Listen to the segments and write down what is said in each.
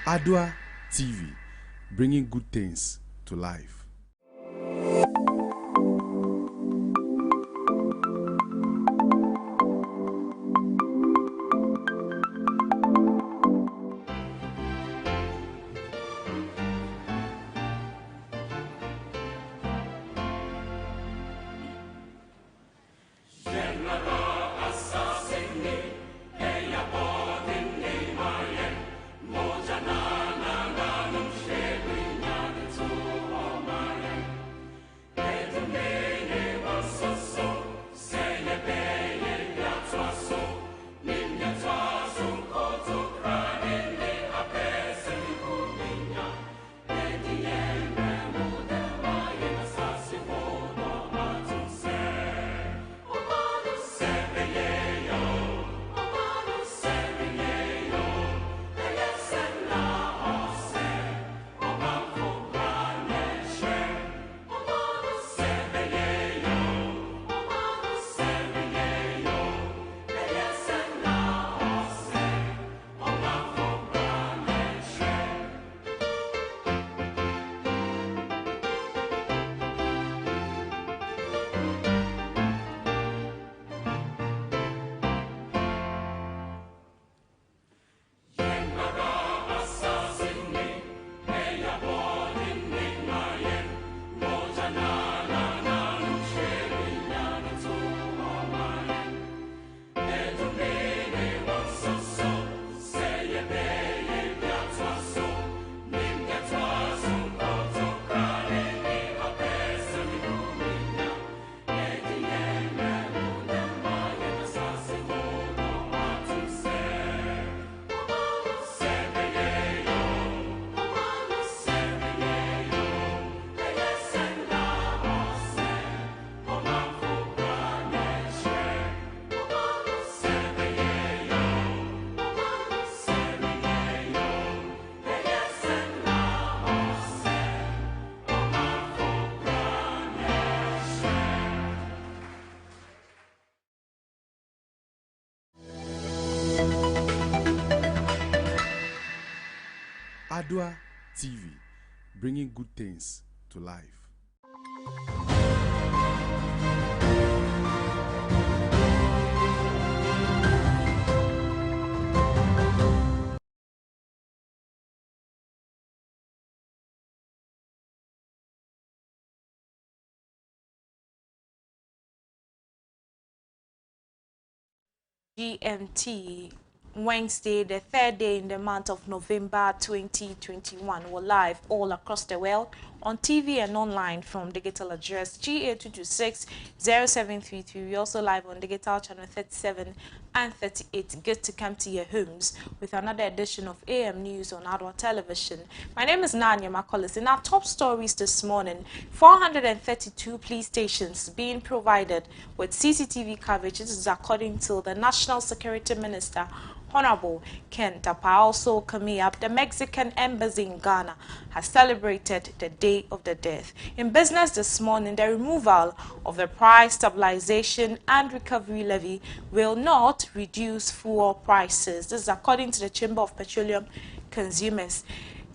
Adoatv, bringing good things to life. Adoatv, bringing good things to life. GMT, Wednesday, the third day in the month of November 2021. We're live all across the world on TV and online from digital address GA2260733. We're also live on digital channel 37 and 38. Good to come to your homes with another edition of AM News on Adoatv Television. My name is Nanya Macaulay. In our top stories this morning, 432 police stations being provided with CCTV coverage. This is according to the National Security Minister, Honorable Ken Tapa. Also coming up, the Mexican Embassy in Ghana has celebrated the Day of the Deaf. In business this morning, the removal of the Price Stabilization and Recovery Levy will not reduce fuel prices. This is according to the Chamber of Petroleum Consumers,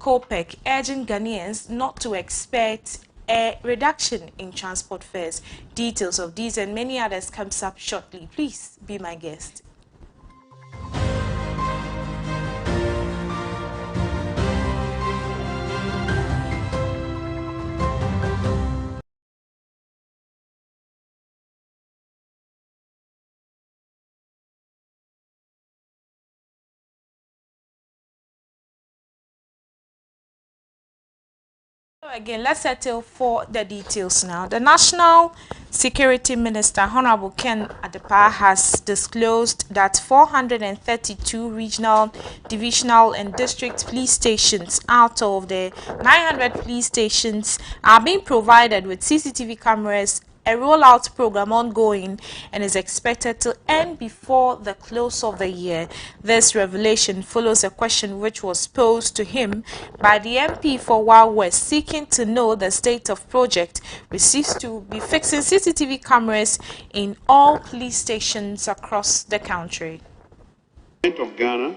COPEC, urging Ghanaians not to expect a reduction in transport fares. Details of these and many others comes up shortly. Please be my guest. Again, let's settle for the details now. The National Security Minister, Honorable Ken Adepa, has disclosed that 432 regional, divisional, and district police stations out of the 900 police stations are being provided with CCTV cameras. A rollout program ongoing and is expected to end before the close of the year. This revelation follows a question which was posed to him by the MP for Wild West, seeking to know the state of project which seeks to be fixing CCTV cameras in all police stations across the country. Of Ghana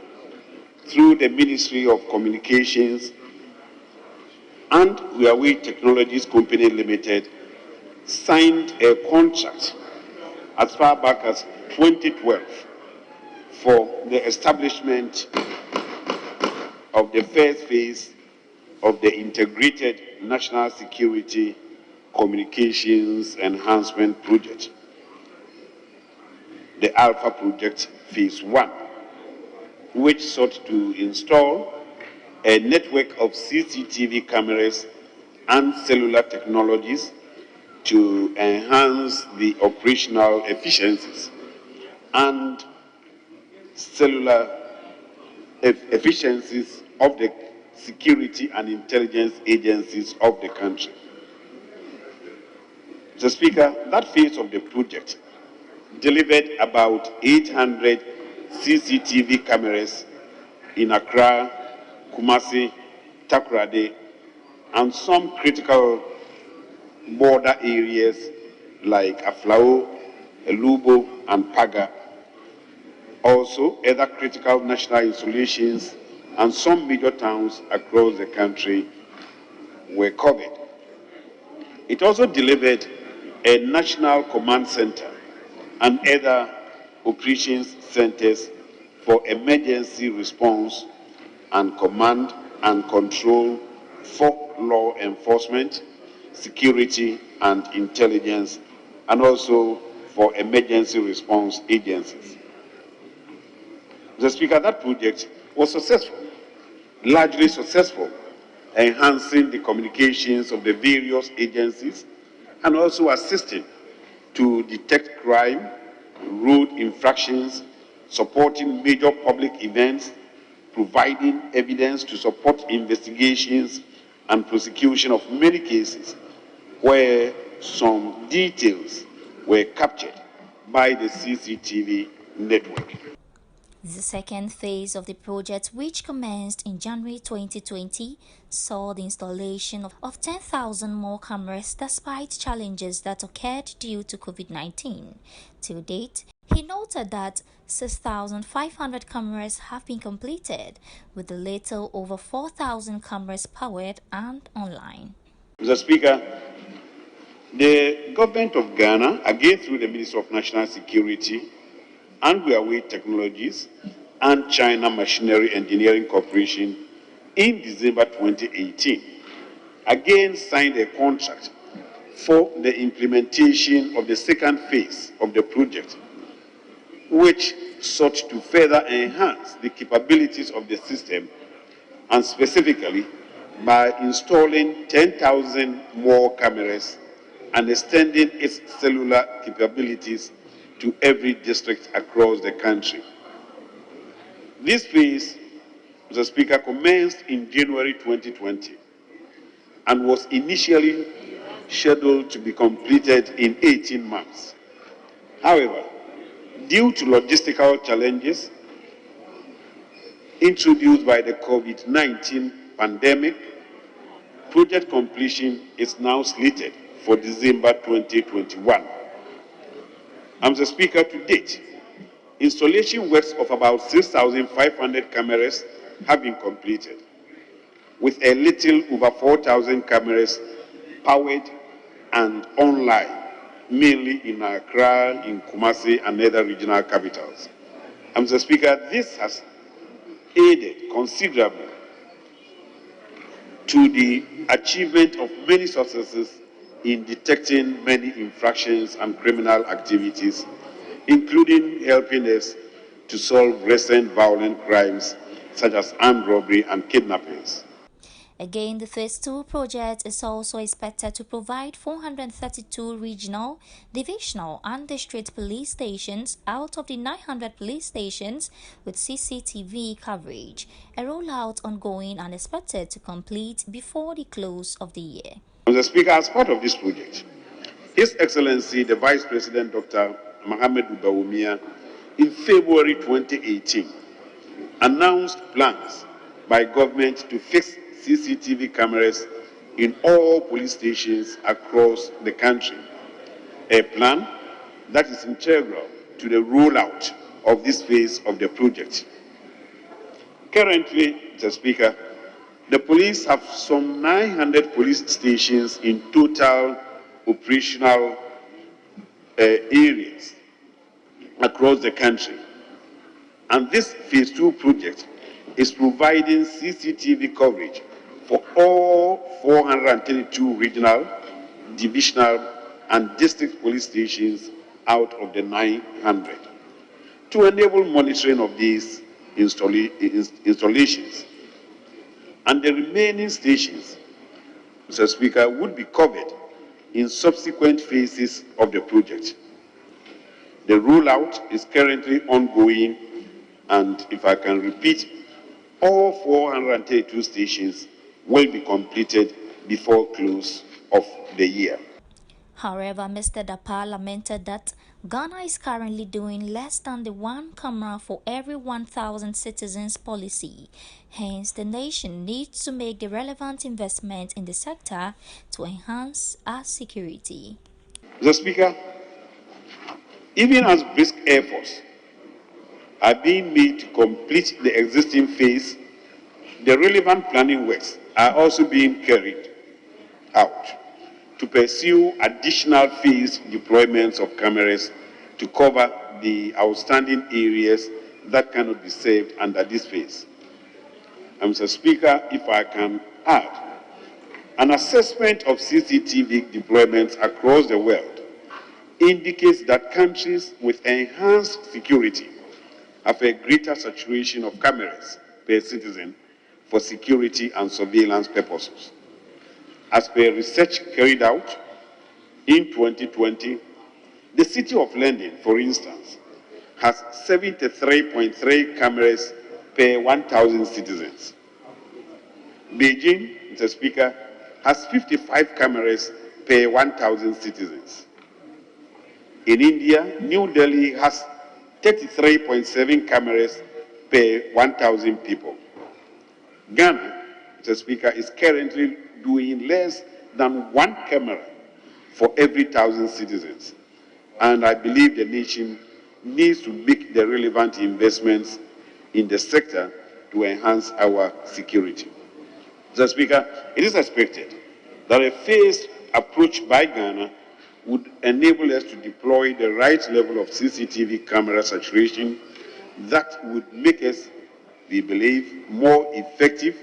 through the Ministry of Communications and Adoatv Technologies Company Limited, signed a contract as far back as 2012 for the establishment of the first phase of the Integrated National Security Communications Enhancement Project, the Alpha Project Phase 1, which sought to install a network of CCTV cameras and cellular technologies to enhance the operational efficiencies and cellular efficiencies of the security and intelligence agencies of the country. Mr. Speaker, that phase of the project delivered about 800 CCTV cameras in Accra, Kumasi, Takoradi, and some critical border areas like Aflao, Elubo, and Paga. Also, other critical national installations and some major towns across the country were covered. It also delivered a national command center and other operations centers for emergency response and command and control for law enforcement, security and intelligence, and also for emergency response agencies. Mr. Speaker, that project was successful, largely successful, enhancing the communications of the various agencies and also assisting to detect crime, road infractions, supporting major public events, providing evidence to support investigations and prosecution of many cases where some details were captured by the CCTV network. The second phase of the project, which commenced in January 2020, saw the installation of 10,000 more cameras despite challenges that occurred due to COVID-19. To date, he noted that 6,500 cameras have been completed, with a little over 4,000 cameras powered and online. Mr. Speaker, the government of Ghana, again through the Ministry of National Security, and Adoatv Technologies and China Machinery Engineering Corporation in December 2018, again signed a contract for the implementation of the second phase of the project, which sought to further enhance the capabilities of the system, and specifically by installing 10,000 more cameras and extending its cellular capabilities to every district across the country. This phase, Mr. Speaker, commenced in January 2020 and was initially scheduled to be completed in 18 months. However, due to logistical challenges introduced by the COVID-19 pandemic, project completion is now slated for December 2021. Mr. Speaker, to date, installation works of about 6,500 cameras have been completed, with a little over 4,000 cameras powered and online, mainly in Accra, in Kumasi, and other regional capitals. Mr. Speaker, this has aided considerably to the achievement of many successes in detecting many infractions and criminal activities, including helping us to solve recent violent crimes such as armed robbery and kidnappings. Again, the Phase 2 project is also expected to provide 432 regional, divisional and district police stations out of the 900 police stations with CCTV coverage, a rollout ongoing and expected to complete before the close of the year. Mr. Speaker, as part of this project, His Excellency the Vice President Dr. Mohamed Bawumia in February 2018 announced plans by government to fix CCTV cameras in all police stations across the country, a plan that is integral to the rollout of this phase of the project. Currently, Mr. Speaker, the police have some 900 police stations in total operational areas across the country. And this Phase 2 project is providing CCTV coverage for all 432 regional, divisional, and district police stations out of the 900 to enable monitoring of these installations. And the remaining stations, Mr. Speaker, would be covered in subsequent phases of the project. The rollout is currently ongoing, and if I can repeat, all 432 stations will be completed before close of the year. However, Mr. Dapa lamented that Ghana is currently doing less than the one camera for every 1,000 citizens policy. Hence, the nation needs to make the relevant investment in the sector to enhance our security. Mr. Speaker, even as brisk efforts are being made to complete the existing phase, the relevant planning works are also being carried out to pursue additional phase deployments of cameras to cover the outstanding areas that cannot be served under this phase. And Mr. Speaker, if I can add, an assessment of CCTV deployments across the world indicates that countries with enhanced security have a greater saturation of cameras per citizen for security and surveillance purposes. As per research carried out in 2020, the city of London, for instance, has 73.3 cameras per 1,000 citizens. Beijing, Mr. Speaker, has 55 cameras per 1,000 citizens. In India, New Delhi has 33.7 cameras per 1,000 people. Ghana, Mr. Speaker, is currently doing less than one camera for every 1,000 citizens. And I believe the nation needs to make the relevant investments in the sector to enhance our security. Mr. Speaker, it is expected that a phased approach by Ghana would enable us to deploy the right level of CCTV camera saturation that would make us, we believe, more effective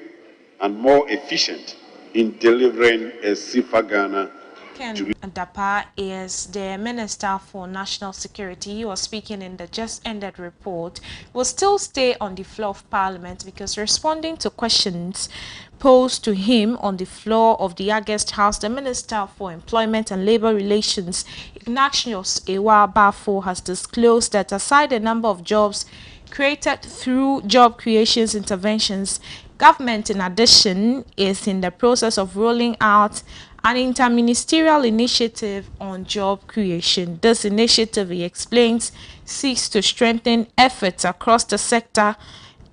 and more efficient in delivering a safer Ghana. Ken Dapa is the Minister for National Security. He was speaking in the just ended report. Will still stay on the floor of Parliament because responding to questions posed to him on the floor of the August House, the Minister for Employment and Labour Relations, Ignatius Ewa Bafo, has disclosed that aside the number of jobs created through job creations interventions, government in addition is in the process of rolling out an interministerial initiative on job creation. This initiative, he explains, seeks to strengthen efforts across the sector,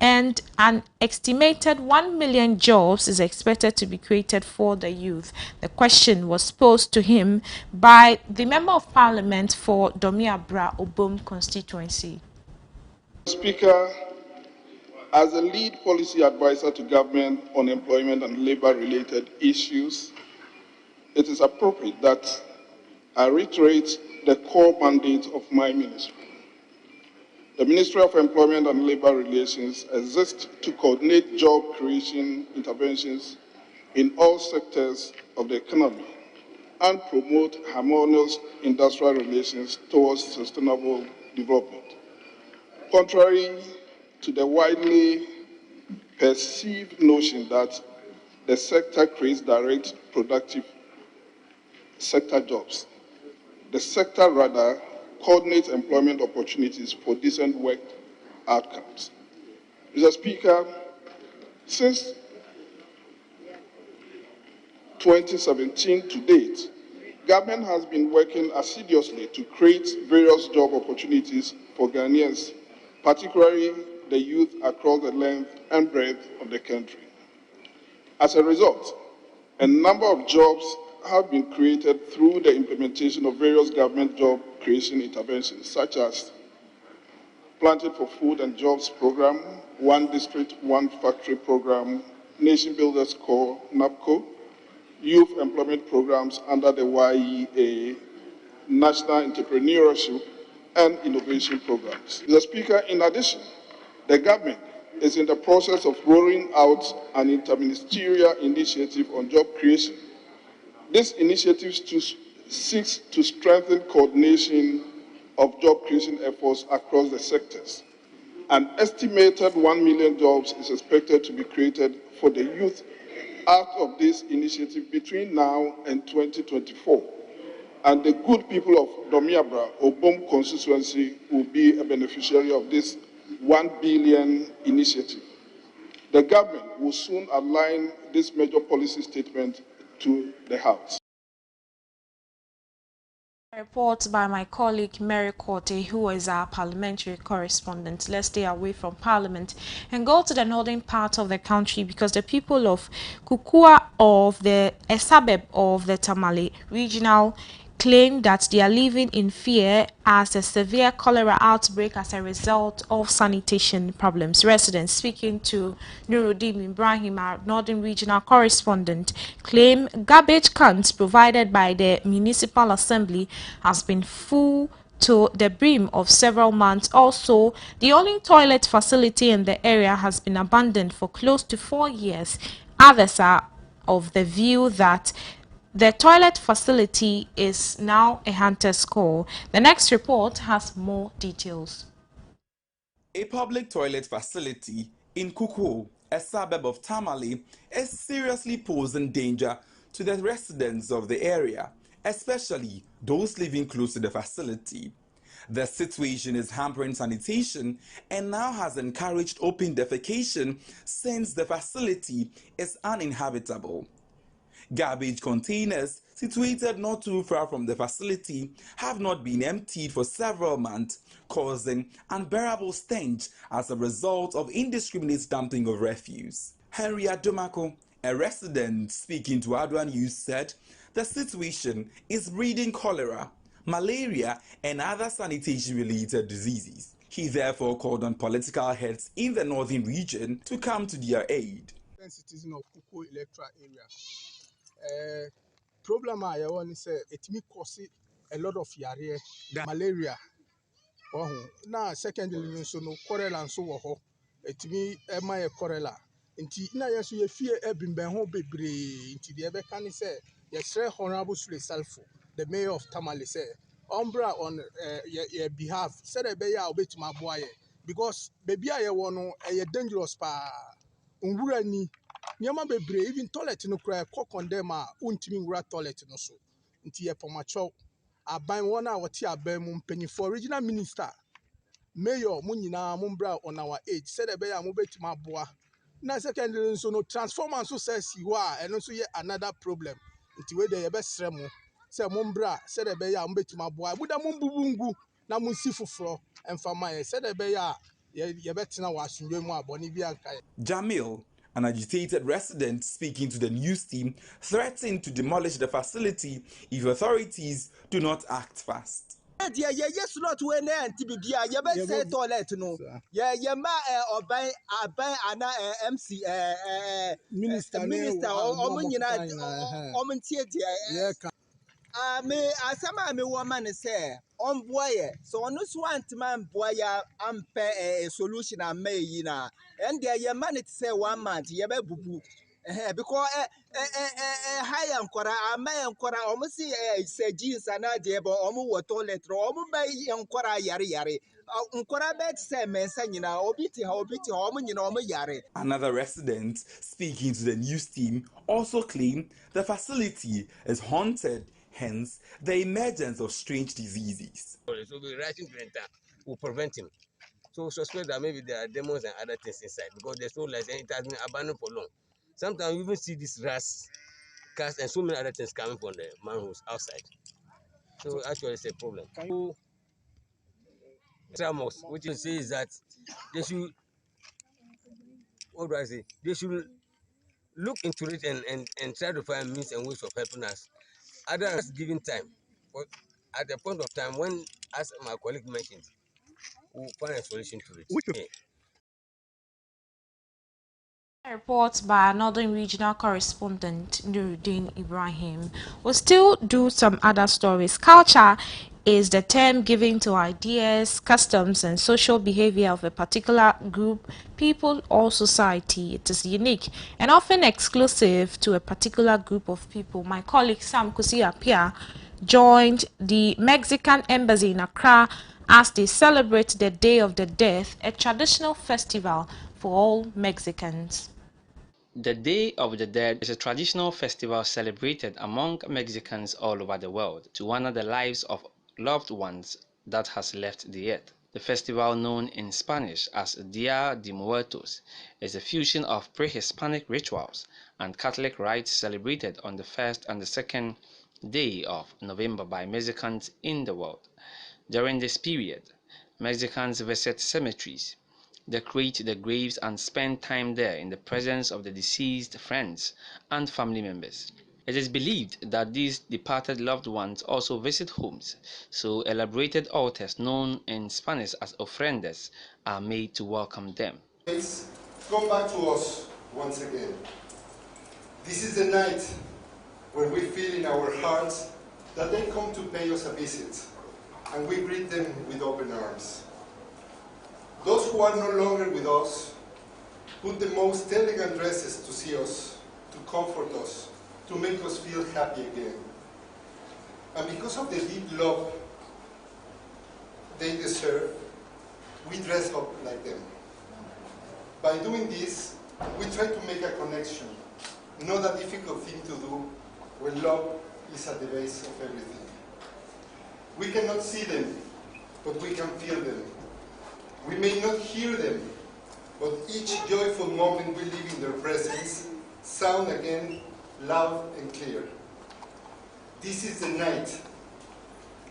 and an estimated 1 million jobs is expected to be created for the youth. The question was posed to him by the Member of Parliament for Domiabra Obom constituency. Speaker, as a lead policy advisor to government on employment and labor-related issues, it is appropriate that I reiterate the core mandate of my ministry. The Ministry of Employment and Labor Relations exists to coordinate job creation interventions in all sectors of the economy and promote harmonious industrial relations towards sustainable development. Contrary to the widely perceived notion that the sector creates direct productive sector jobs, the sector rather coordinates employment opportunities for decent work outcomes. Mr. Speaker, since 2017 to date, government has been working assiduously to create various job opportunities for Ghanaians, particularly the youth across the length and breadth of the country. As a result, a number of jobs have been created through the implementation of various government job creation interventions, such as Planted for Food and Jobs program, One District, One Factory program, Nation Builders Corps, NAPCO, youth employment programs under the YEA, national entrepreneurship and innovation programs. Mr. Speaker, in addition, the government is in the process of rolling out an interministerial initiative on job creation. This initiative seeks to strengthen coordination of job creation efforts across the sectors. An estimated 1 million jobs is expected to be created for the youth out of this initiative between now and 2024. And the good people of Domiabra, Obom constituency, will be a beneficiary of this 1 billion initiative. The government will soon align this major policy statement to the House. A report by my colleague Mary Korte, who is our parliamentary correspondent. Let's stay away from Parliament and go to the northern part of the country, because the people of Kukua, of a suburb of the Tamale regional, claim that they are living in fear as a severe cholera outbreak as a result of sanitation problems. Residents speaking to Nuruddin Ibrahim, our northern regional correspondent, claim garbage cans provided by the municipal assembly has been full to the brim of several months. Also, the only toilet facility in the area has been abandoned for close to 4 years. Others are of the view that the toilet facility is now a hunter's call. The next report has more details. A public toilet facility in Kukuo, a suburb of Tamale, is seriously posing danger to the residents of the area, especially those living close to the facility. The situation is hampering sanitation and now has encouraged open defecation since the facility is uninhabitable. Garbage containers situated not too far from the facility have not been emptied for several months, causing unbearable stench as a result of indiscriminate dumping of refuse. Henry Adomako, a resident speaking to Adoatv, said the situation is breeding cholera, malaria, and other sanitation-related diseases. He therefore called on political heads in the northern region to come to their aid. Citizen of Kuko electoral area. Problem I want to say it may cause a lot of yare, malaria. Oh, now secondly, so no cholera and so on. It me my cholera. Inti na yesu ye fear ebin ben ho bebre inti the ebe can say yes honorable Sule Salfo, the mayor of Tamale say umbra on your behalf said a beya obet my boy because baby I want a dangerous pa unwura ni nyama bebre even toilet no cry cock on them untimi wura toilet no so nti ye pomacho aban one a wote aban mu mpanyifo original minister mayor mu nyina mu bra on our age said e be ya mu betima aboa na secondary nso no transformer nso says you are and also ye another problem nti we dey ye be srɛ mu sɛ mu bra said e be ya mu betima aboa mu da mu bubungu na mu si foforo emfama ye said e be ya ye betena wa asundwe mu abɔne bi anka. Jamil, an agitated resident speaking to the news team, threatened to demolish the facility if authorities do not act fast. Yes, not when Tibia, you say toilet no. Yeah, ma oban ana MC minister omunina omuntie dia. Me asama me woman say on boy so on this one man boy ampe a solution and may yina and there your man it say 1 month ye be bubu because high ankora ama ankora omo see say jeans and there but omo wo toilet omo bay ankora yare ankora bet say mensa nyina obiti ha omo nyina omo yare. Another resident speaking to the news team also claimed the facility is haunted, hence the emergence of strange diseases. So the writing to will prevent him. So suspect that maybe there are demons and other things inside because there's no light and it has been abandoned for long. Sometimes you even see this rats, cats, and so many other things coming from the manholes outside. So actually, it's a problem. Tramos, which you say is that they should, what do I say? They should look into it and try to find means and ways of helping us. Others giving time. But at the point of time when, as my colleague mentioned, we'll find a solution to it. Yeah. Reports by Northern Regional Correspondent Nuruddin Ibrahim. We'll still do some other stories. Culture is the term given to ideas, customs, and social behavior of a particular group, people, or society. It is unique and often exclusive to a particular group of people. My colleague Sam Kusi-Apia joined the Mexican embassy in Accra as they celebrate the Day of the Dead, a traditional festival for all Mexicans. The Day of the Dead is a traditional festival celebrated among Mexicans all over the world to honor the lives of loved ones that has left the earth. The festival, known in Spanish as Dia de Muertos, is a fusion of pre-Hispanic rituals and Catholic rites celebrated on the first and the second day of November by Mexicans in the world. During this period, Mexicans visit cemeteries, decorate the graves and spend time there in the presence of the deceased friends and family members. It is believed that these departed loved ones also visit homes, so elaborated altars known in Spanish as ofrendas are made to welcome them. Come back to us once again. This is the night when we feel in our hearts that they come to pay us a visit, and we greet them with open arms. Those who are no longer with us put the most elegant dresses to see us, to comfort us, to make us feel happy again. And because of the deep love they deserve, we dress up like them. By doing this, we try to make a connection, not a difficult thing to do when love is at the base of everything. We cannot see them, but we can feel them. We may not hear them, but each joyful moment we live in their presence sound again loud and clear. This is the night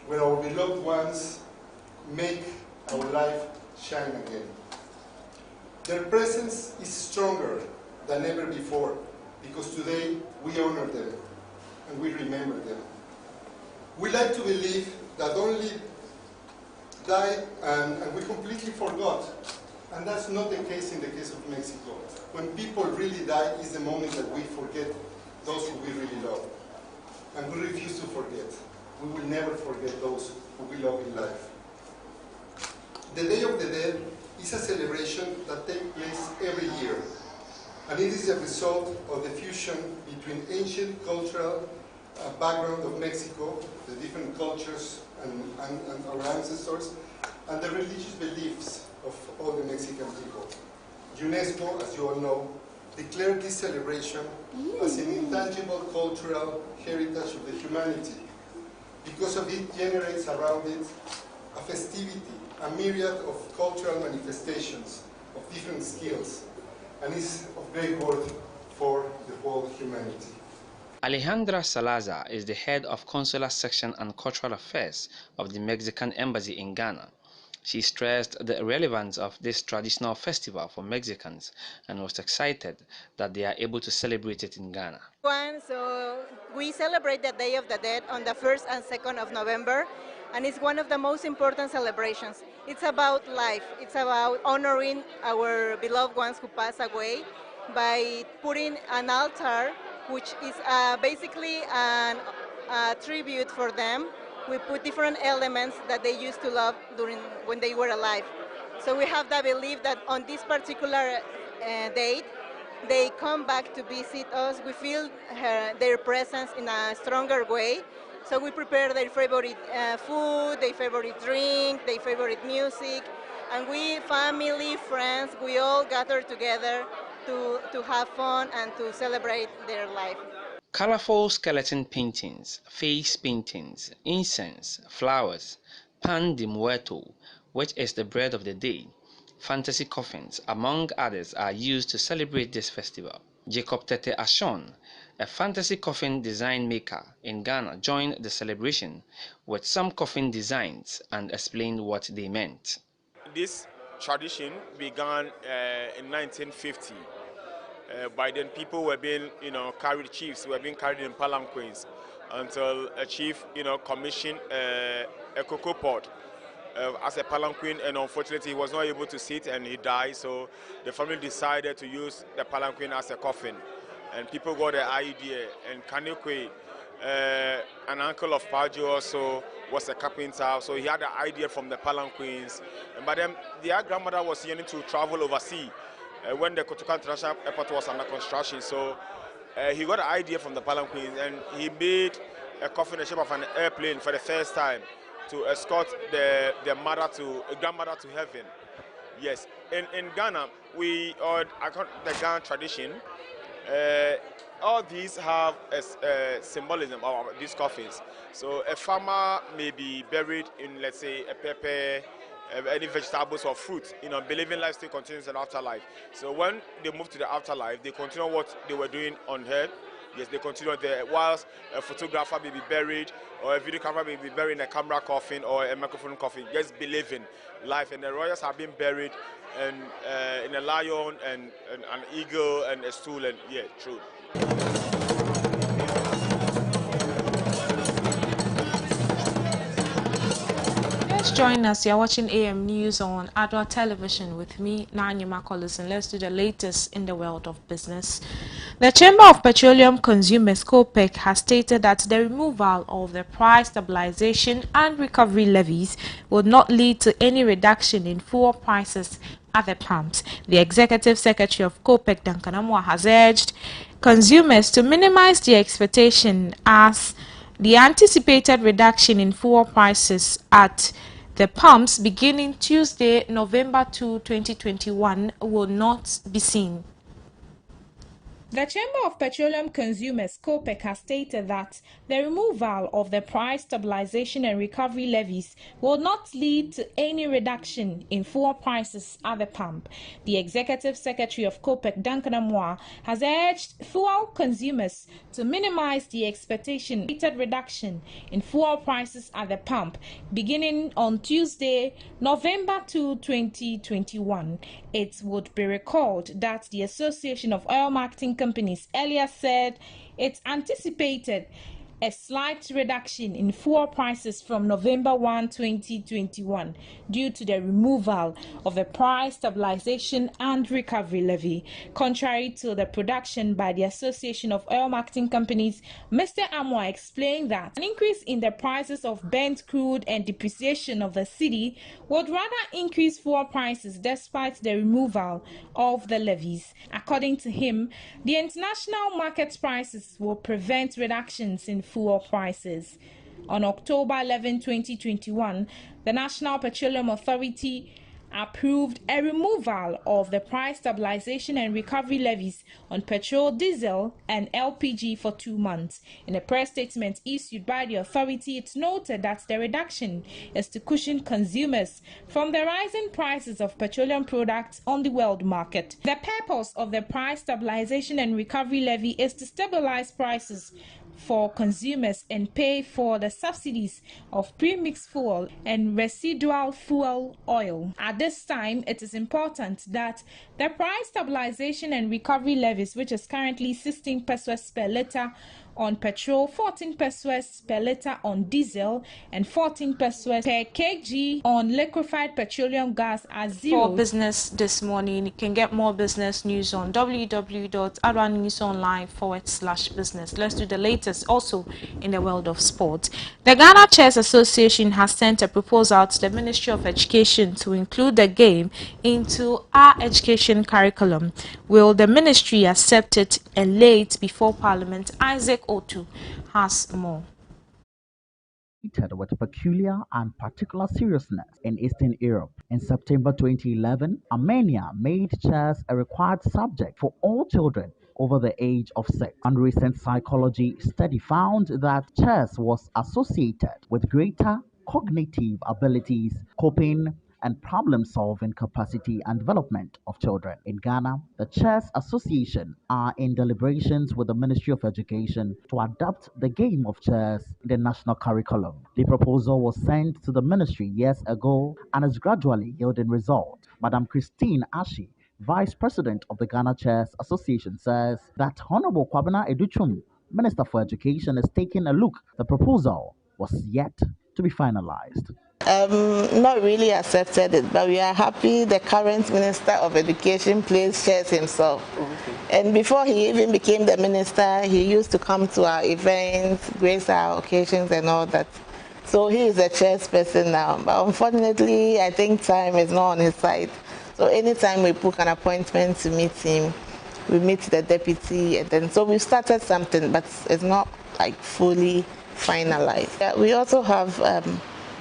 when our beloved ones make our life shine again. Their presence is stronger than ever before because today we honor them and we remember them. We like to believe that only died and we completely forgot. And that's not the case in the case of Mexico. When people really die is the moment that we forget those who we really love. And we refuse to forget. We will never forget those who we love in life. The Day of the Dead is a celebration that takes place every year. And it is a result of the fusion between ancient cultural background of Mexico, the different cultures and our ancestors, and the religious beliefs of all the Mexican people. UNESCO, as you all know, declared this celebration as an intangible cultural heritage of the humanity. Because of it generates around it a festivity, a myriad of cultural manifestations of different skills, and is of great worth for the whole humanity. Alejandra Salazar is the head of Consular Section and Cultural Affairs of the Mexican Embassy in Ghana. She stressed the relevance of this traditional festival for Mexicans and was excited that they are able to celebrate it in Ghana. So we celebrate the Day of the Dead on the 1st and 2nd of November, and it's one of the most important celebrations. It's about life. It's about honoring our beloved ones who passed away by putting an altar, which is basically a tribute for them. We put different elements that they used to love when they were alive. So we have the belief that on this particular date, they come back to visit us. We feel their presence in a stronger way. So we prepare their favorite food, their favorite drink, their favorite music. And we, family, friends, we all gather together to have fun and to celebrate their life. Colorful skeleton paintings, face paintings, incense, flowers, pan de muerto, which is the bread of the day, fantasy coffins, among others, are used to celebrate this festival. Jacob Tete Ashon, a fantasy coffin design maker in Ghana, joined the celebration with some coffin designs and explained what they meant. This tradition began in 1950. By then, people were being, carried, chiefs were being carried in palanquins until a chief, commissioned a cocoa pod as a palanquin, and unfortunately he was not able to sit and he died. So the family decided to use the palanquin as a coffin, and people got the idea. And Kanekwe, an uncle of Pajo, also was a carpenter, so he had the idea from the palanquins. And but then their grandmother was yearning to travel overseas when the Kotoka International Airport was under construction. So he got the idea from the palanquins, and he made a coffin in the shape of an airplane for the first time to escort the grandmother to heaven. Yes, in Ghana, the Ghana tradition, all these have a symbolism of these coffins. So a farmer may be buried in, let's say, a pepper, any vegetables or fruit, believing life still continues in afterlife. So when they move to the afterlife, they continue what they were doing on earth. Yes, they continue there. Whilst a photographer may be buried, or a videographer may be buried in a camera coffin or a microphone coffin, just believing life. And the royals have been buried and in a lion and an eagle and a stool, and yeah, true. Join us. You're watching AM News on Adoatv Television with me, Nanyama Collins, and let's do the latest in the world of business. The Chamber of Petroleum Consumers (COPEC) has stated that the removal of the price stabilization and recovery levies would not lead to any reduction in fuel prices at the pumps. The Executive Secretary of COPEC, Duncan Amwa, has urged consumers to minimize their expectation as the anticipated reduction in fuel prices at the pumps beginning Tuesday, November 2, 2021 will not be seen. The Chamber of Petroleum Consumers (COPEC) has stated that the removal of the price stabilization and recovery levies will not lead to any reduction in fuel prices at the pump. The Executive Secretary of COPEC, Duncan Amwa, has urged fuel consumers to minimize the expected reduction in fuel prices at the pump beginning on Tuesday, November 2, 2021. It would be recalled that the Association of Oil Marketing Companies earlier said it anticipated a slight reduction in fuel prices from November 1, 2021 due to the removal of the price stabilization and recovery levy. Contrary to the production by the Association of Oil Marketing Companies, Mr. Amwa explained that an increase in the prices of burnt crude and depreciation of the city would rather increase fuel prices despite the removal of the levies. According to him, the international market prices will prevent reductions in fuel prices. On October 11, 2021, the National Petroleum Authority approved a removal of the price stabilization and recovery levies on petrol, diesel, and LPG for 2 months. In a press statement issued by the authority, it noted that the reduction is to cushion consumers from the rising prices of petroleum products on the world market. The purpose of the price stabilization and recovery levy is to stabilize prices for consumers and pay for the subsidies of premixed fuel and residual fuel oil. At this time, it is important that the price stabilization and recovery levies, which is currently 16 pesos per liter on petrol, 14 pesos per liter on diesel, and 14 pesos per kg on liquefied petroleum gas are zero. For business this morning, you can get more business news on www.adwanewsonline.com/business. Let's do the latest also in the world of sport. The Ghana Chess Association has sent a proposal to the Ministry of Education to include the game into our education curriculum. Will the ministry accept it? And late before Parliament, Isaac Otu has more. With peculiar and particular seriousness in Eastern Europe. In September 2011, Armenia made chess a required subject for all children over the age of 6. One recent psychology study found that chess was associated with greater cognitive abilities, coping, and problem-solving capacity and development of children. In Ghana, the Chess Association are in deliberations with the Ministry of Education to adopt the game of chess in the national curriculum. The proposal was sent to the ministry years ago and is gradually yielding results. Madam Christine Ashi, Vice President of the Ghana Chess Association, says that Honorable Kwabena Educhum, Minister for Education, is taking a look. The proposal was yet to be finalized. not really accepted it, but we are happy the current Minister of Education plays chess himself. Okay. And before he even became the minister, he used to come to our events, grace our occasions and all that. So he is a chess person now. But unfortunately, I think time is not on his side. So anytime we book an appointment to meet him, we meet the deputy, and then so we started something, but it's not like fully finalized. Yeah, we also have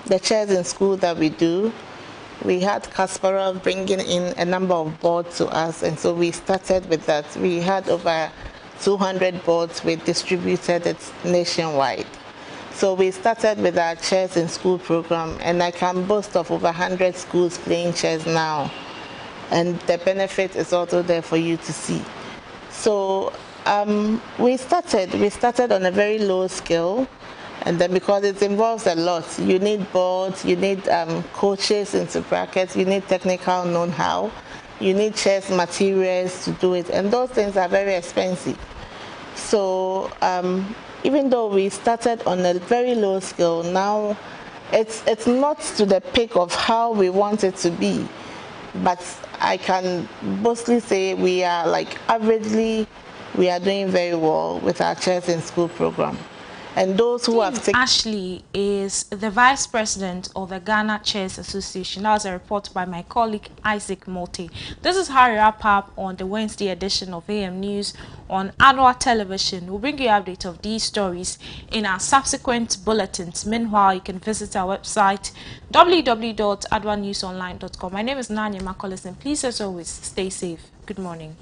the chairs in school that we do. We had Kasparov bringing in a number of boards to us, and so we started with that. We had over 200 boards. We distributed it nationwide. So we started with our chairs in school program, and I can boast of over 100 schools playing chairs now. And the benefit is also there for you to see. So we started on a very low scale. And then because it involves a lot, you need boards, you need coaches into brackets, you need technical know-how, you need chess materials to do it, and those things are very expensive. So even though we started on a very low scale, now it's not to the peak of how we want it to be, but I can boastfully say we are like averagely, we are doing very well with our chess in school program. And those who have taken... Ashley is the Vice President of the Ghana Chess Association. That was a report by my colleague Isaac Mote. This is how we wrap up on the Wednesday edition of AM News on Adoatv Television. We'll bring you an update of these stories in our subsequent bulletins. Meanwhile, you can visit our website www.adoanewsonline.com. My name is Nanya Makolis, and please, as always, stay safe. Good morning.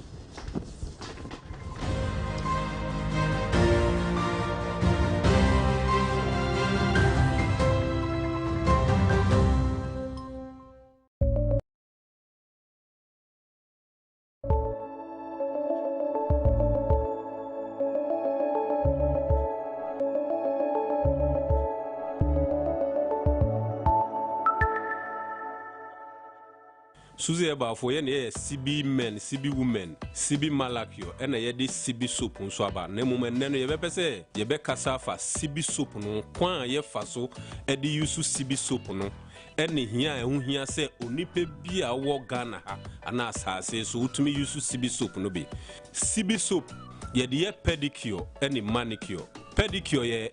Suzy Abafo ye ne CB men, CB women, CB malakyo, ena ye di CB soap nso aba. Ne moment neno ye bepese, ye be kasa fa CB soap no, kwan ye faso, edi yusu CB soap no. Eni hiya hia se onipe bi a wo Ghana ha, ana asase so utumi yusu CB soap no bi. CB soap ye di ye pedicure, eni manicure. Pedicure ye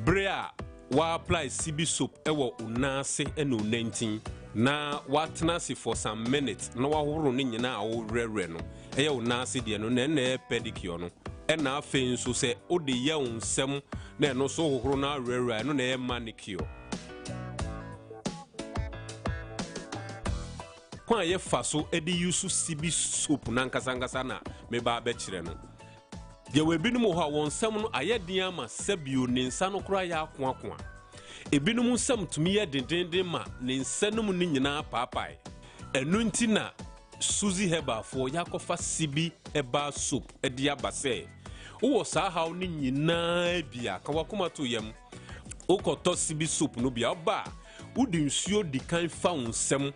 brea wa apply CB soap ewo unase eno 19. Na watnasi for some minutes na wahoro ne nyina wo rere no eye wo nase de no na na pedicure no e na afen so se ode ye onsem na no so hohoro na rere no na e manicure kwa ye faso e de use CB soap na nkasangasa na me ba be kire no de we binum ho a wonsem no ayedin ama sabio ne nsa no kura ya akoakoa ebinum nsam tumi ye dendenden ma ne nsanum ne nyina paapae enu nti na Suzy Abafo yakofa CB eba soap edi abase wo sa haw ne nyina bia ka wakoma to yam ukoto CB soap no bia oba udi nsuo di kan fa onsam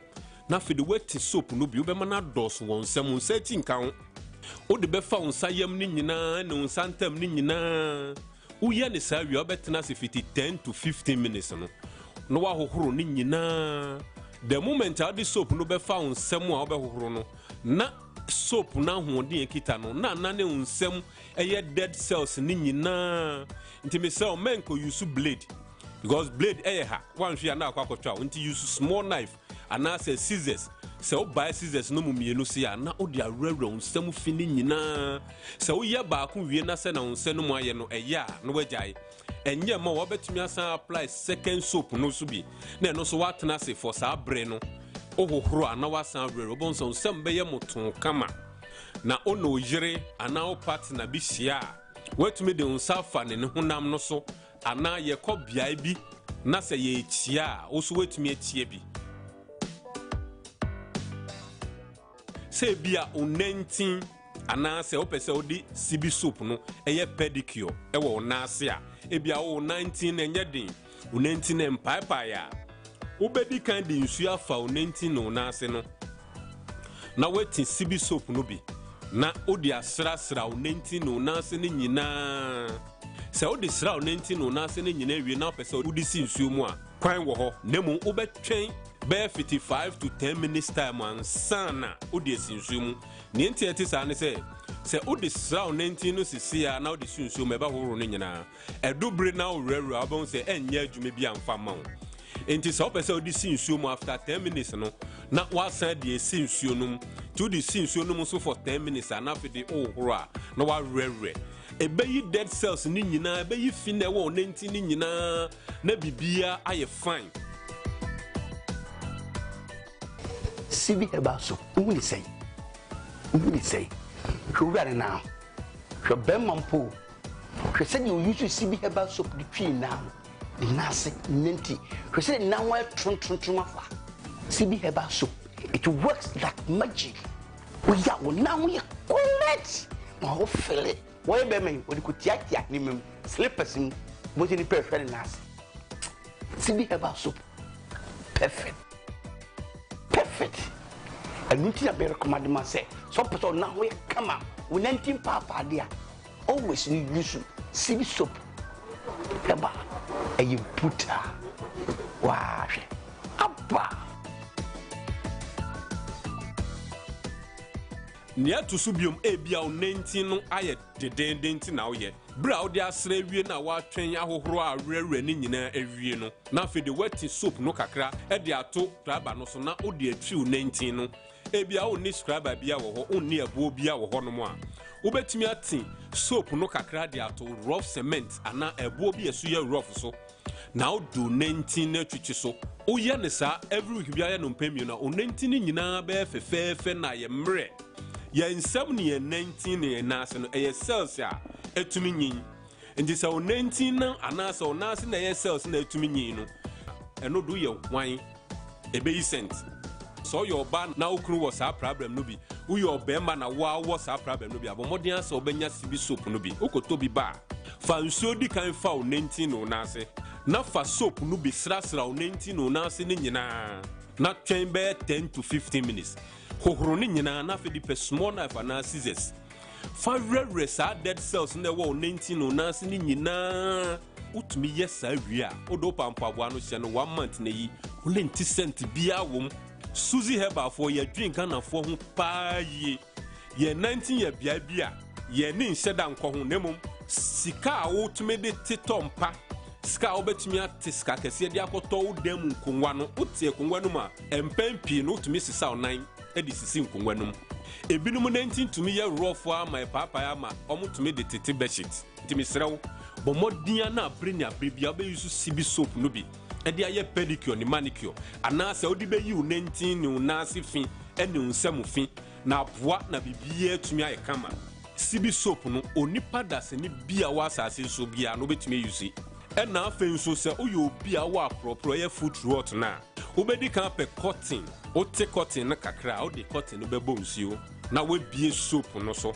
na fede weti soap no bia obema na dos wonsam nsa tinka ho odi be fa onsa yam ne nyina ne onsantam ne nyina uya ne sa wi obetena se fiti 10 to 15 minutes no wa hohoro ni nyina the moment adi soap no be fa onsem a obe hohoro no na soap na hoden ekita no na ne onsem eye dead cells ni nyina nti me say o men ko use blade because blade ha wan hwe na akwa nti use small knife and say scissors. So buy scissors no mumienu se ya na odi awrawra onsam fini nyina se wo ye ba ko wie na se na onsam no aye no eya no wagyae enye ma wo betumi asan apply second soap no so bi na no so watena se for sa bre no ohohoro ana wasan awrawra bonso onsam be ye moton kama na ono yire ana o partner bi hia watumi de onsafa ne honam no so ana ye kɔ biae bi na se ye chia wo so watumi atie bi se bia o 19 ana se opese odi CB soap no eye pedicure e wo na ase a e bia o 19 enye din o 19 empaipa ya obedi kan di nsu afa o 19 no na ase no na wetin CB soap no bi na odi asra o 19 no na ase ni nyina se odi sra o 19 no na ase ni nyina wie na opese odi si nsu mu a kwan wo ho nemu ubetwen be 55 to 10 minutes time ansana odi esinsu mu ne enti sa ne se odi sraw 19 no sisia na odi sunsu me ba horo ne nyina edubre na urere abon se enye adwuma bi amfa ma wo enti so pese odi sinsu mu after 10 minutes no na wasan de sinsu no to di sinsu no so for 10 minutes and after the horo na wa rere ebeyi dead cells ni nyina ebeyi fi na wo 19 ni nyina na bibia aye fine Sibi Hebaso, who is say? Who ran now? Your Bemampo. She said you used to Sibi Hebaso the tree now. The Nasi Ninti. She said now I Trumpa. Sibi Hebaso. It works like magic. We are now we are correct. Oh, Philip. Why be me? What you could yak nimum slippers in what any perfect Nasi. Sibi Hebaso. Perfect. And you think I recommend myself. Some person now we come out. We 19 papa there. Always need use sibi soap. Eba, and you put her. Wash. Abba. Near to subium ebia 19 no aye de denti na oye. Bra odi asre wie na wa twen ahohoro a rere ni nyina ewie no. Na fe de wet soap no kakra e de ato traba no so na odi atwiw 19 no. Ebia oni scriber bia wo ho oni abo bia wo ho no mo a. Wobetimi ati soap no kakra de ato rough cement ana abo bia so ye rough so. Na odo 19 na twitwi so. Oye ne sa every week bia ye no mpamio na o 19 ni nyina be fefefe na ye mre. Ya nsam ni 19 ni nase no e cells a etumi nyin nti se o 19 na anase o nase na ye cells na etumi nyin no eno do ye hwan ebe yi cent so your ban na okru was a problem no bi wo your bema na wa was a problem no bi abomodin ase obenya sibi soap no bi okoto bi ba fa nsuo di kan fa o 19 no nase na fa soap no bi srasra o 19 no nase ni nyina na twen be 10 to 15 minutes hohoro ni nyina na fe di pe small knife na scissors fa rere sa dead cells na wo 19 no nase ni nyina utumi yesa wi a odo pampaboa no hye no 1 month na yi wo 90 cent bia wom Suzy Heba for your drink and for who pa ye 19 year bia ye nin shedan ko ho nemum sika wo tumi de titompa sika wo betumi atiska kese de akoto wo dem nkonwa no utie konwa no ma empempi no tumi sisa onan edi sisi nkonwa no ebinum 19 tumi ye rough my papa ya ma omutumi de tete bedsheet timi srew bomodin na abreni abrebia be yusu sibi soap no bi edi aye pedicure ni manicure anase odi be yi 19 ni unase fin eni unsemu fin na aboa na bibie tumi aye kama sibi soap no onipa dase ni bia wa asase so bia no betumi yusi ena afen so se oyo bia wa propro ye foot rot na obedi kan pe cotton o te cotton na kakra o de cotton no be bonsuo na we bie soap no so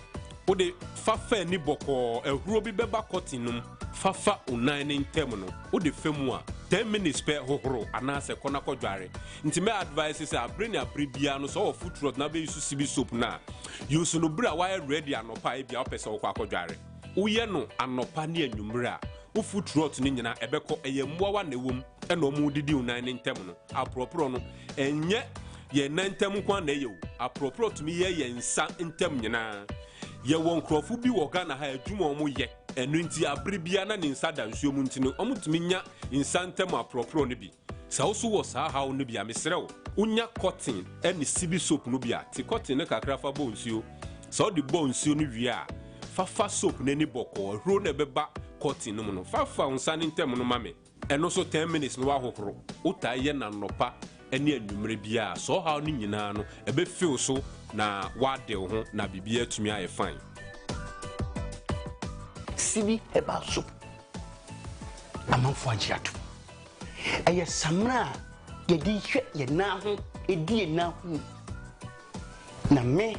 o de fafa ni boko ehuro bi beba cotton num fafa unan ni ntem no o de femu a 10 minutes per hohoro anase kona kodware nti me advice say abreni abribia no so foot rot na be use sibi soap na use no bra wa ready anopa e bia opese wo akwadware uye no anopa ne anwumre a wo foot rot ni nyina ebeko eye mmoa na ewom e no mu didi unan ni ntem no apropro no enye ye nantem kwa na ye apropro tumi ye nsa ntem nyina ye won krofu bi wo Ghana ha adwuma omo ye enu nti abribia na ne nsa da nsuo mu nti no omutumi nya insantem apropro no bi sa oso wo sa ha no bi amesrew unya cotton eni sibi soap no bi a ti cotton ne kakra fa bo nsuo sa odi bo nsuo no wi a fa soap ne ni boko hro na beba cotton no mu no fa unsa ne ntem no mame eno so 10 minutes no wa hohoro utaye na nopa eni anwumre bia so ha no nyina no ebe feel so na wade ho na bibia atumi aye fine Sibi Heba soap. Amanfo agiato. Eye samra ye di hwe ye na ho edi na ho. Na me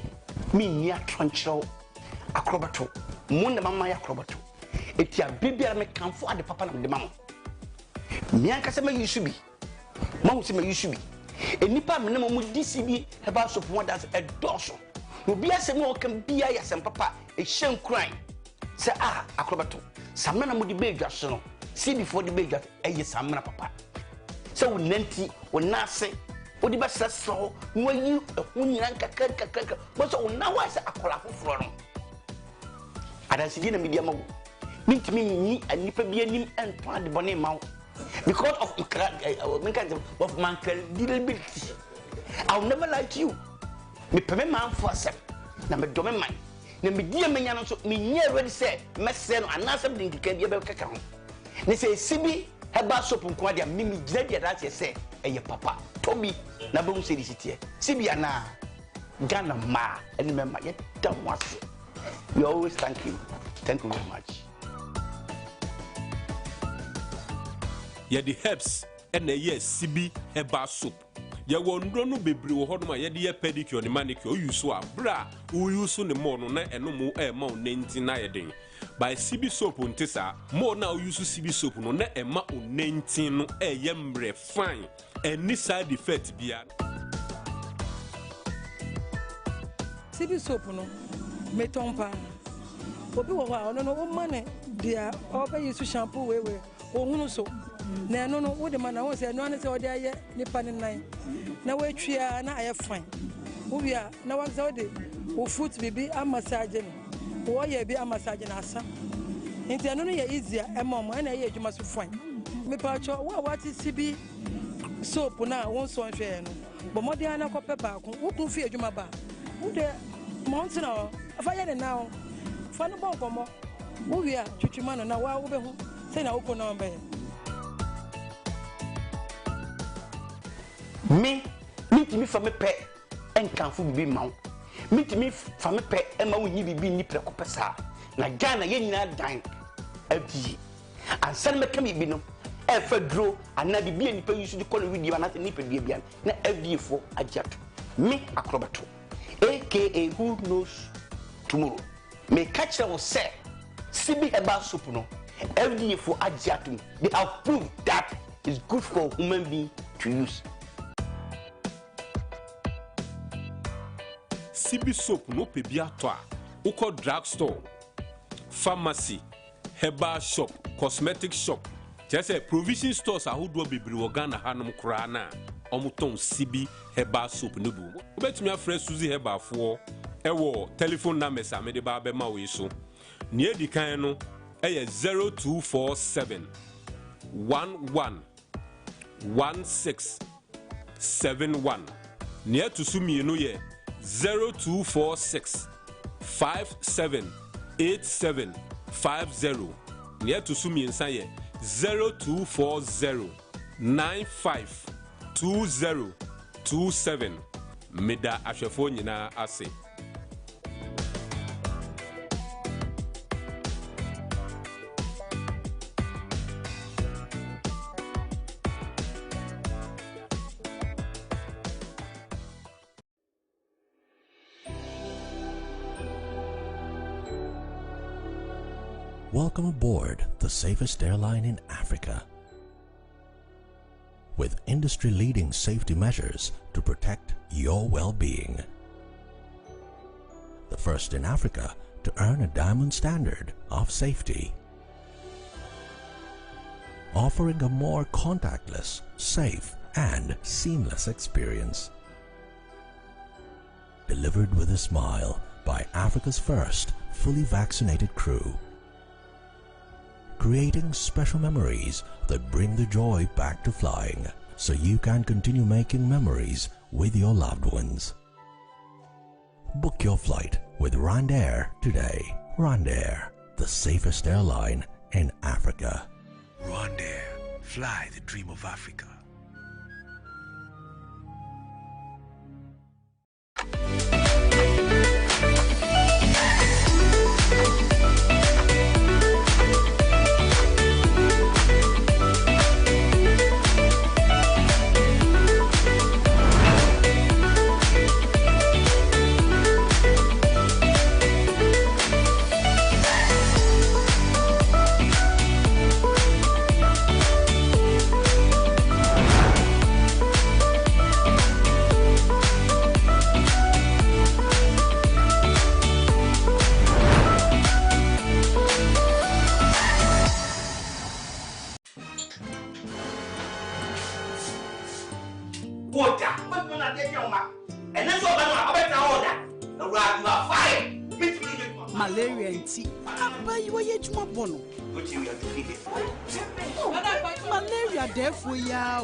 ni atronchero akrobato. Mu na mama ya akrobato. Eti abibia me kanfo ade papa na de mama. Me anka se me yusubi. Mahu se me yusubi. Enipa me na mo di Sibi Heba soap mo da e doso. Obi asem o kan bia ya sem papa e hyen kran. Say akrobato samna na mudi beja so no see before the beja eye samna papa so nanti wonase wodi ba saso wayi ehunyiran kakaka but so na wa se akola foforo no adansidi na media mawo mintimi ni anipa bi anim ento ade bone mawo because of my credibility. I'll never lie to you. Me pay man for some. Na me do me man. Na me dia me nyano so me nye ready say me say no anasem din keka bia be keka ho. Ne say sibi heba soap nko dia me gina dia that say eye papa Toby na be say this tie. Sibi ana Ghana ma any member yet don't want. We always thank you. Thank you very much. Yeah, the herbs and the yes sibi heba soap. Ya wondro no bebre wo hodoma ye de pedicure ne manicure use so abra wo use ne mo no na eno mo e ma onenti na ye den by sibi soap ntisa mo na wo use sibi soap no na e ma onenti no e ye mbre fine any side effect bia sibi soap no metompa obi wo ha no o mane dia o be use shampoo we ohunu so na no wo de mana wo se no ane se wo de aye nipa ne nan na wo atwia na aye fine wo bia na wo se wo de wo foot bibi amassage no wo ye bi amassage na asa nti no ye easier emom na ye adwuma so fine me pa cho wo wati sibi soap na won so nhwe no bo modern na kope ba ko wo kun fi adwuma ba wo de mountain na afa ye ne na wo fa no bon komo wo bia twitwuma no na wo be hu say na wo ko na be me mitimi fa me pe enkanfo bibi mawo mitimi fa me pe ema wo nyi bibi ni preko pesa na Ghana ye nyina dan abi ansan me kami bi no e fa dro ana bibi ni pa yusu di kono video na ni pa bia na abiefo agiato me akrobato aka who knows tomorrow me catch them say sibi heba soup no abiefo agiato they have proved that it's good for human being to use. Sibi soap no pe bia to a uko drugstore, pharmacy, herbal shop, cosmetic shop. Just provision stores ahodo bebre wo Ghana hanom kra na omuton sibi herbal soap no bu. Obetumi afre Suzy herbal fo ewo telephone numbers amede ba be ma we so. Ne edi kan no eye 0247 11 1671. Ne to sumi no ye 0246 578750. Near to Sumi and Saye 0240 952027. Meda Ashafonyina Ase. Welcome aboard the safest airline in Africa. With industry-leading safety measures to protect your well-being. The first in Africa to earn a diamond standard of safety. Offering a more contactless, safe, and seamless experience. Delivered with a smile by Africa's first fully vaccinated crew. Creating special memories that bring the joy back to flying, so you can continue making memories with your loved ones. Book your flight with RwandAir today. RwandAir, the safest airline in Africa. RwandAir, fly the dream of Africa. enti aba yi waye juma bono. What you have to feed it. Malaria therefore ya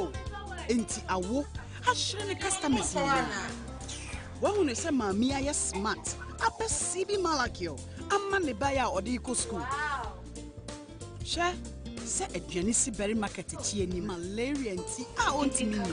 enti awo ahire ne customers ni. Wa hu ne se maami aye smart. Apa CB Malakio amma ne ba ya odi ko school. She se aduane si berry market chi ani malaria enti a ontimi ni.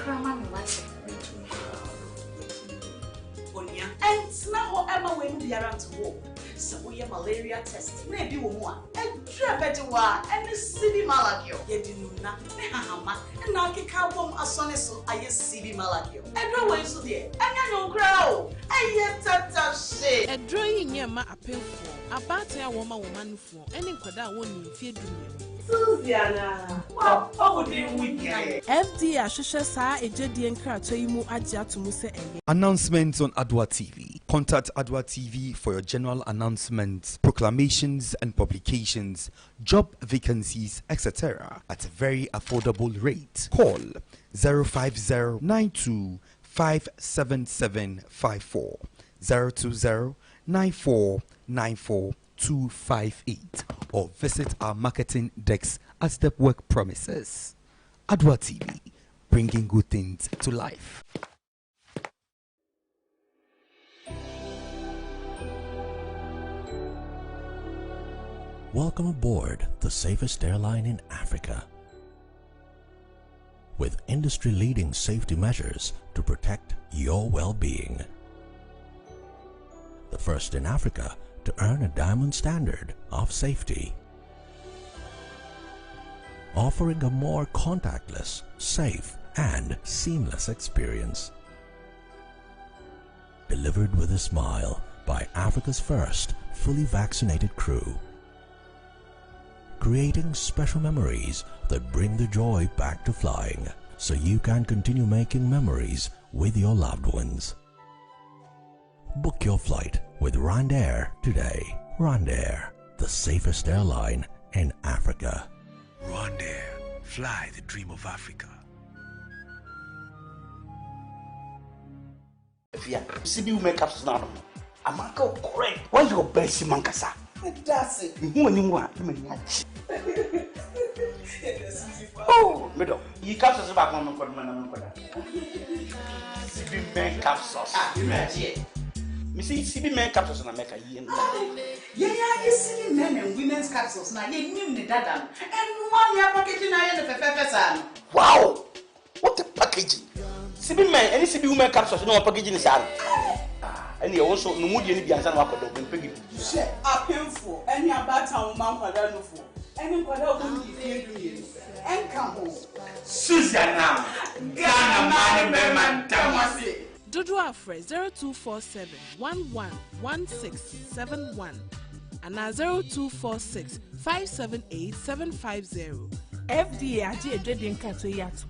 Onia and na ho ema we no biara to wo. So we malaria testing. Na bi wo mu a. Edra bedi wa ene CB Malakio. Yedi nuna ne hahama na akeka bom asone so aye CB Malakio. Edra we so de. Anya no kra o. Aye tata she. Edra yi nyema apemfo. Abata ya woma nufuo. Ene nkwada a woni mfie dumie. Suziana. Wow, how would you win? FD Ashesha sa ejedi nkrato yi mu agye atomu se enye. Announcements on Adoatv. Contact Adoatv for your general announcements, proclamations and publications, job vacancies, etc. at a very affordable rate. Call 050-92-57754, 020-9494-258, or visit our marketing decks at Step Work premises. Adoatv, bringing good things to life. Welcome aboard the safest airline in Africa. With industry-leading safety measures to protect your well-being. The first in Africa to earn a diamond standard of safety. Offering a more contactless, safe, and seamless experience. Delivered with a smile by Africa's first fully vaccinated crew. Creating special memories that bring the joy back to flying, so you can continue making memories with your loved ones. Book your flight with RwandAir today. RwandAir, the safest airline in Africa. RwandAir, fly the dream of Africa. Yeah, CB will make up now. I'm correct. What's your best mankasa? That's it. Oh, middle. You captures back on CB men capsules. Me see CB men capsules in America. Yeah, you CB men and women's capsules now. You knew the data. And one year packaging I had the Wow! What a packaging! CB men, any CB women capsules, no packaging is out. And you also no mood any biansan wako do pegi. She a painful any about town man kwada no for. Any kwada go di fie do ye. En ka ho. Susanna. Ghana man be man tamase. Dodo Afre 0247 111671 and 0246 578 750. FDA aje edwedin kato yato.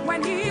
When he